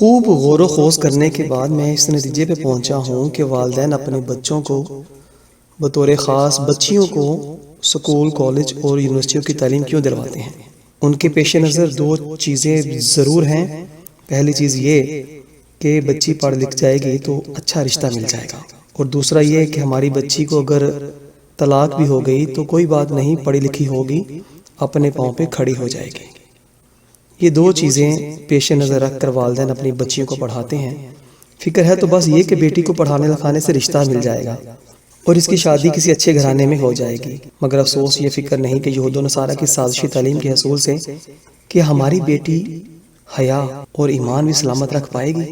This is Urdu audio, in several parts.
خوب غور و خوض کرنے کے بعد میں اس نتیجے پہ پہنچا ہوں کہ والدین اپنے بچوں کو بطور خاص بچیوں کو سکول، کالج اور یونیورسٹیوں کی تعلیم کیوں دلواتے ہیں۔ ان کے پیش نظر دو چیزیں ضرور ہیں۔ پہلی چیز یہ کہ بچی پڑھ لکھ جائے گی تو اچھا رشتہ مل جائے گا، اور دوسرا یہ کہ ہماری بچی کو اگر طلاق بھی ہو گئی تو کوئی بات نہیں، پڑھی لکھی ہوگی، اپنے پاؤں پہ کھڑی ہو جائے گی۔ یہ دو چیزیں پیش نظر رکھ کر والدین اپنی بچیوں کو پڑھاتے ہیں۔ فکر ہے تو بس یہ کہ بیٹی کو پڑھانے لکھانے سے رشتہ مل جائے گا اور اس کی شادی کسی اچھے گھرانے میں ہو جائے گی، مگر افسوس یہ فکر نہیں کہ یہود و نصارہ کی سازشی تعلیم کے حصول سے کہ ہماری بیٹی حیا اور ایمان بھی سلامت رکھ پائے گی۔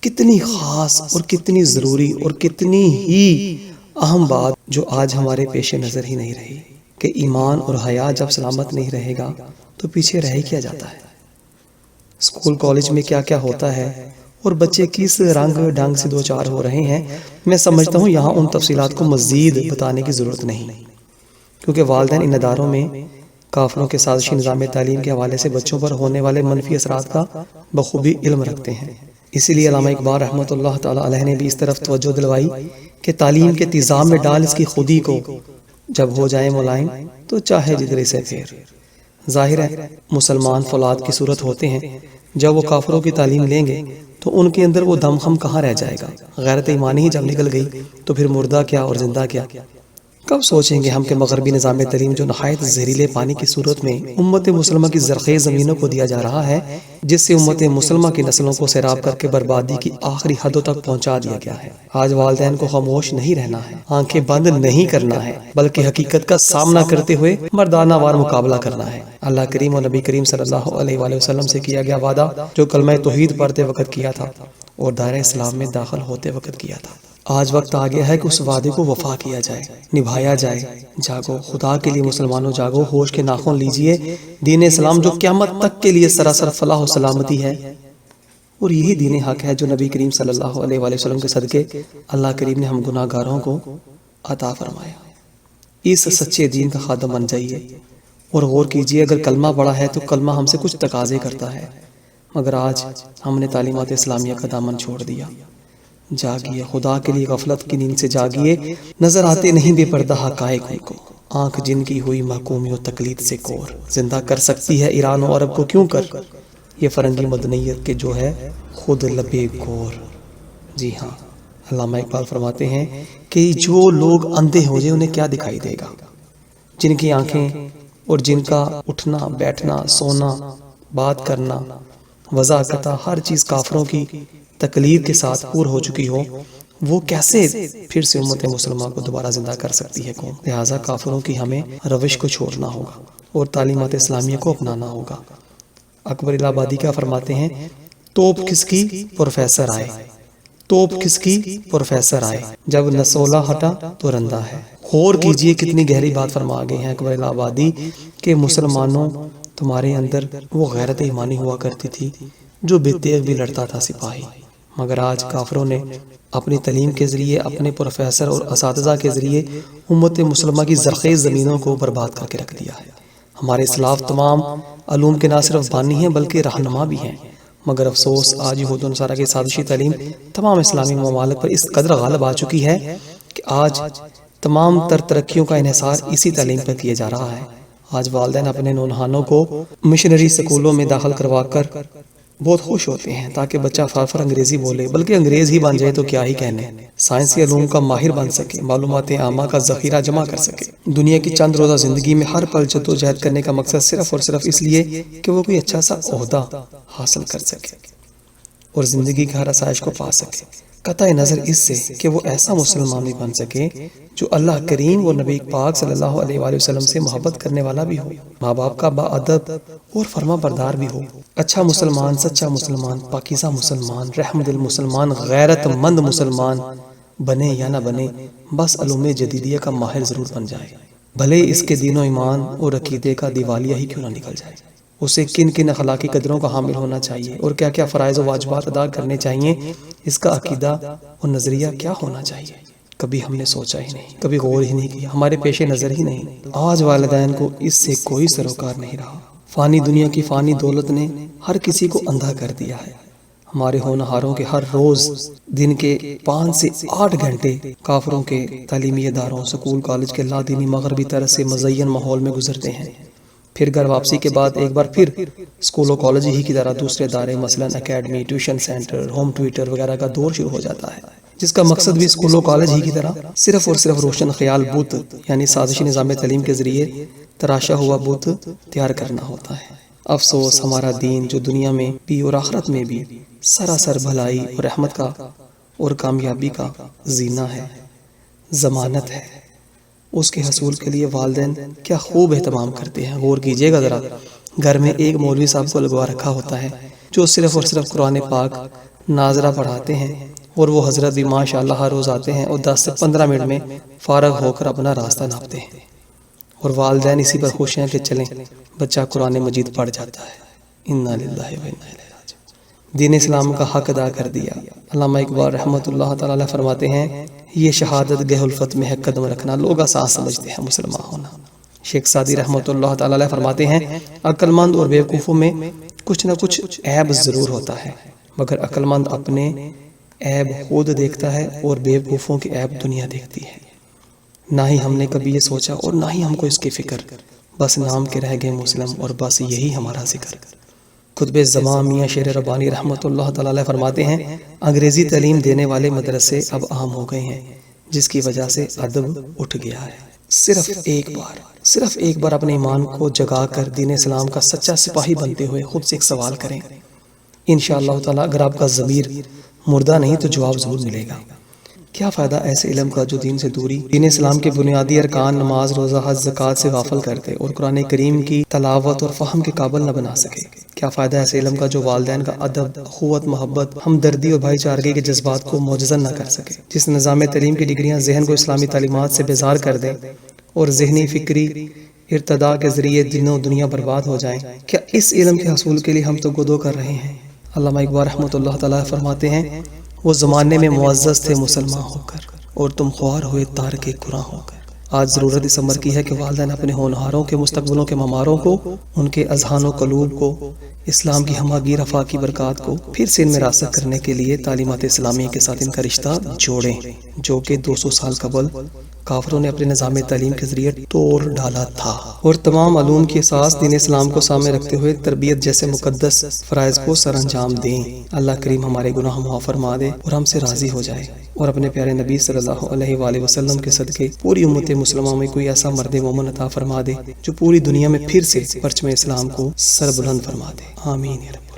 کتنی خاص اور کتنی ضروری اور کتنی ہی اہم بات جو آج ہمارے پیش نظر ہی نہیں رہی کہ ایمان اور حیا جب سلامت نہیں رہے گا تو پیچھے رہ کیا جاتا ہے۔ اسکول کالج میں کیا کیا ہوتا ہے اور بچے کس رنگ ڈھنگ سے دوچار ہو رہے ہیں، میں سمجھتا ہوں یہاں ان تفصیلات کو مزید بتانے کی ضرورت نہیں، کیونکہ والدین ان اداروں میں کافروں کے سازشی نظام تعلیم کے حوالے سے بچوں پر ہونے والے منفی اثرات کا بخوبی علم رکھتے ہیں۔ اسی لیے علامہ اقبال رحمۃ اللہ تعالی علیہ نے بھی اس طرف توجہ دلوائی کہ تعلیم کے تیزاب میں ڈال اس کی خودی کو، جب ہو جائے ملائم تو چاہے جگرے سے پھیر۔ ظاہر ہے مسلمان فولاد کی صورت ہوتے ہیں، جب وہ کافروں کی تعلیم لیں گے تو ان کے اندر وہ دم خم کہاں رہ جائے گا۔ غیرت ایمانی ہی جب نکل گئی تو پھر مردہ کیا اور زندہ کیا۔ کب سوچیں گے ہم کہ مغربی نظام تعلیم جو نہایت زہریلے پانی کی صورت میں امت مسلمہ کی زرخیز زمینوں کو دیا جا رہا ہے، جس سے امت مسلمہ کی نسلوں کو سیراب کر کے بربادی کی آخری حدوں تک پہنچا دیا گیا ہے، آج والدین کو خاموش نہیں رہنا ہے، آنکھیں بند نہیں کرنا ہے، بلکہ حقیقت کا سامنا کرتے ہوئے مردانہ وار مقابلہ کرنا ہے۔ اللہ کریم اور نبی کریم صلی اللہ علیہ وآلہ وسلم سے کیا گیا وعدہ جو کلمہ توحید پڑھتے وقت کیا تھا اور دائرہ اسلام میں داخل ہوتے وقت کیا تھا، آج وقت آ گیا ہے کہ اس وعدے کو وفا کیا جائے، نبھایا جائے۔ جاگو، خدا کے لیے مسلمانوں جاگو، ہوش کے ناخن لیجئے۔ دین اسلام جو قیامت تک کے لیے سراسر فلاح و سلامتی ہے، اور یہی دین حق ہے جو نبی کریم صلی اللہ علیہ وآلہ وسلم کے صدقے اللہ کریم نے ہم گناہ گاروں کو عطا فرمایا۔ اس سچے دین کا خادم بن جائیے اور غور کیجئے، اگر کلمہ بڑا ہے تو کلمہ ہم سے کچھ تقاضے کرتا ہے، مگر آج ہم نے تعلیمات اسلامیہ کا دامن چھوڑ دیا۔ جاگیے، خدا کے لیے غفلت کی نیند سے جاگیے، نظر آتے نہیں بے پردہ حقائق ان کو، آنکھ جن کی ہوئی محکومی و تقلید سے کور، زندہ کر سکتی ہے ایران و عرب کو کیوں کر یہ فرنگی مدنیت کے جو ہے خود لبے گور۔ جی ہاں، علامہ اقبال فرماتے ہیں کہ جو لوگ اندھے ہو جائے انہیں کیا دکھائی دے گا، جن کی آنکھیں اور جن کا اٹھنا بیٹھنا سونا بات کرنا وضاحت ہر چیز کافروں کی تقلید کے ساتھ پور ہو چکی ہو، وہ کیسے پھر سے امت مسلمہ کو دوبارہ زندہ کر سکتی ہے قوم؟ لہٰذا کافروں کی ہمیں روش کو چھوڑنا ہوگا اور تعلیمات اسلامیہ کو اپنانا ہوگا۔ اکبر الہ آبادی کیا فرماتے ہیں؟ توپ کس کی پروفیسر آئے، توپ کس کی پروفیسر آئے، جب نسولہ ہٹا تو رندہ ہے۔ غور کیجئے کتنی گہری بات فرما گئے ہیں اکبر الہ آبادی کہ مسلمانوں تمہارے اندر وہ غیرت ایمانی ہوا کرتی تھی جو بے تیغ بھی لڑتا تھا سپاہی، مگر آج کافروں نے اپنی تعلیم کے ذریعے اپنے پروفیسر اور اساتذہ کے ذریعے امت مسلمہ کی زرخیز زمینوں کو برباد کر کے رکھ دیا ہے۔ ہمارے اسلاف تمام علوم کے نہ صرف بانی ہیں بلکہ رہنما بھی ہیں، مگر افسوس آج یہود و نصارہ کی سازشی تعلیم تمام اسلامی ممالک پر اس قدر غالب آ چکی ہے کہ آج تمام تر ترقیوں کا انحصار اسی تعلیم پر کیا جا رہا ہے۔ آج والدین اپنے نونہانوں کو مشنری سکولوں میں داخل کروا کر بہت خوش ہوتے ہیں تاکہ بچہ فارفر انگریزی بولے، بلکہ انگریز ہی بن جائے تو کیا ہی کہنے، سائنسی علوم کا ماہر بن سکے، معلومات عامہ کا ذخیرہ جمع کر سکے۔ دنیا کی چند روزہ زندگی میں ہر پل جدوجہد کرنے کا مقصد صرف اور صرف اس لیے کہ وہ کوئی اچھا سا عہدہ حاصل کر سکے اور زندگی کی ہر آسائش کو پا سکے، قطع نظر اس سے کہ وہ ایسا مسلمان بھی بن سکے جو اللہ کریم اور نبی پاک صلی اللہ علیہ وآلہ وسلم سے محبت کرنے والا بھی ہو، ماں باپ کا باادب اور فرما بردار بھی ہو، اچھا مسلمان، سچا مسلمان، پاکیزہ مسلمان، رحم دل مسلمان، غیرت مند مسلمان بنے یا نہ بنے، بس علوم جدیدیہ کا ماہر ضرور بن جائے، بھلے اس کے دین و ایمان اور عقیدے کا دیوالیہ ہی کیوں نہ نکل جائے۔ اسے کن کن اخلاقی قدروں کا حامل ہونا چاہیے اور کیا کیا فرائض و واجبات ادا کرنے چاہیے، اس کا عقیدہ اور نظریہ کیا ہونا چاہیے، کبھی ہم نے سوچا ہی نہیں، کبھی غور ہی نہیں کیا، ہمارے پیش نظر ہی نہیں۔ آج والدین کو اس سے کوئی سروکار نہیں رہا۔ فانی دنیا کی فانی دولت نے ہر کسی کو اندھا کر دیا ہے۔ ہمارے ہونہاروں کے ہر روز دن کے 5 سے 8 گھنٹے کافروں کے تعلیمی اداروں، سکول، کالج کے لادینی مغربی طرز سے مزین ماحول میں گزرتے ہیں۔ پھر گھر واپسی کے بعد ایک بار پھر اسکول و کالج ہی کی طرح دوسرے ادارے مثلا academy, tuition centre, home tutor وغیرہ کا دور شروع ہو جاتا ہے، جس کا مقصد بھی اسکول و کالج ہی کی طرح صرف اور صرف روشن خیال بت یعنی سازشی نظام تعلیم کے ذریعے تراشا ہوا بت تیار کرنا ہوتا ہے۔ افسوس، ہمارا دین جو دنیا میں بھی اور آخرت میں بھی سراسر بھلائی اور رحمت کا اور کامیابی کا زینہ ہے، ضمانت ہے، اس کے حصول کے لیے والدین کیا خوب اہتمام کرتے ہیں۔ غور کیجئے گا ذرا، گھر میں ایک مولوی صاحب کو لگوا رکھا ہوتا ہے جو صرف اور صرف قرآن پاک ناظرہ پڑھاتے ہیں، اور وہ حضرت بھی ماشاءاللہ ہر روز آتے ہیں اور 10 سے 15 منٹ میں فارغ ہو کر اپنا راستہ ناپتے ہیں، اور والدین اسی پر خوش ہیں کہ چلیں بچہ قرآن مجید پڑھ جاتا ہے۔ انا للہ و انا الیہ راجعون۔ دین اسلام کا حق ادا کر دیا۔ علامہ اقبال رحمۃ اللہ تعالی علیہ فرماتے ہیں، یہ شہادت گہ الفت میں ہے قدم رکھنا، لوگ آسان سمجھتے ہیں مسلمان ہونا۔ شیخ سعدی رحمۃ اللہ تعالی علیہ فرماتے ہیں، عقل مند اور بیوقوفوں میں کچھ نہ کچھ عیب ضرور ہوتا ہے، مگر عقل مند اپنے عیب خود دیکھتا ہے اور بیوقوفوں کی عیب دنیا دیکھتی ہے۔ نہ ہی ہم نے کبھی یہ سوچا اور نہ ہی ہم کو اس کی فکر، بس نام کے رہ گئے مسلم اور بس یہی ہمارا ذکر۔ قطب زمان میاں شیر ربانی رحمۃ اللہ تعالی علیہ فرماتے ہیں، انگریزی تعلیم دینے والے مدرسے اب عام ہو گئے ہیں، جس کی وجہ سے ادب اٹھ گیا ہے۔ صرف ایک بار اپنے ایمان کو جگا کر دین اسلام کا سچا سپاہی بنتے ہوئے خود سے ایک سوال کریں، انشاءاللہ تعالی اگر آپ کا ضمیر مردہ نہیں تو جواب ضرور ملے گا۔ کیا فائدہ ایسے علم کا جو دین سے دوری، دین اسلام کے بنیادی ارکان نماز، روزہ، حج، زکوٰۃ سے غافل کرتے اور قرآن کریم کی تلاوت اور فہم کے قابل نہ بنا سکے؟ کیا فائدہ ایسے علم کا جو والدین کا ادب، اخوت، محبت، ہمدردی اور بھائی چارگی کے جذبات کو معجزن نہ کر سکے؟ جس نظام تعلیم کی ڈگریاں ذہن کو اسلامی تعلیمات سے بیزار کر دیں اور ذہنی فکری ارتداء کے ذریعے دین و دنیا برباد ہو جائیں، کیا اس علم کے حصول کے لیے ہم تو گدو کر رہے ہیں؟ علامہ اقبال رحمۃ اللہ تعالیٰ فرماتے ہیں، وہ زمانے میں معزز تھے مسلمان ہو کر، اور تم خوار ہوئے تارک قرآن ہو کر۔ آج ضرورت اس امر کی ہے کہ والدین اپنے ہونہاروں کے مستقبلوں کے مماروں کو، ان کے اذہان و قلوب کو اسلام کی ہماگیر افاقی برکات کو پھر سے ان میں راسخ کرنے کے لیے تعلیمات اسلامی کے ساتھ ان کا رشتہ جوڑیں، جو کہ 200 سال قبل کافروں نے اپنے نظام تعلیم کے ذریعے توڑ ڈالا تھا، اور تمام علوم کی اساس دین اسلام کو سامنے رکھتے ہوئے تربیت جیسے مقدس فرائض کو سر انجام دیں۔ اللہ کریم ہمارے گناہ معاف فرما دے اور ہم سے راضی ہو جائے، اور اپنے پیارے نبی صلی اللہ علیہ وآلہ وسلم کے صدقے پوری امت مسلمہ میں کوئی ایسا مرد مومن عطا فرما دے جو پوری دنیا میں پھر سے پرچم اسلام کو سر بلند فرما دے۔ آمین یا رب۔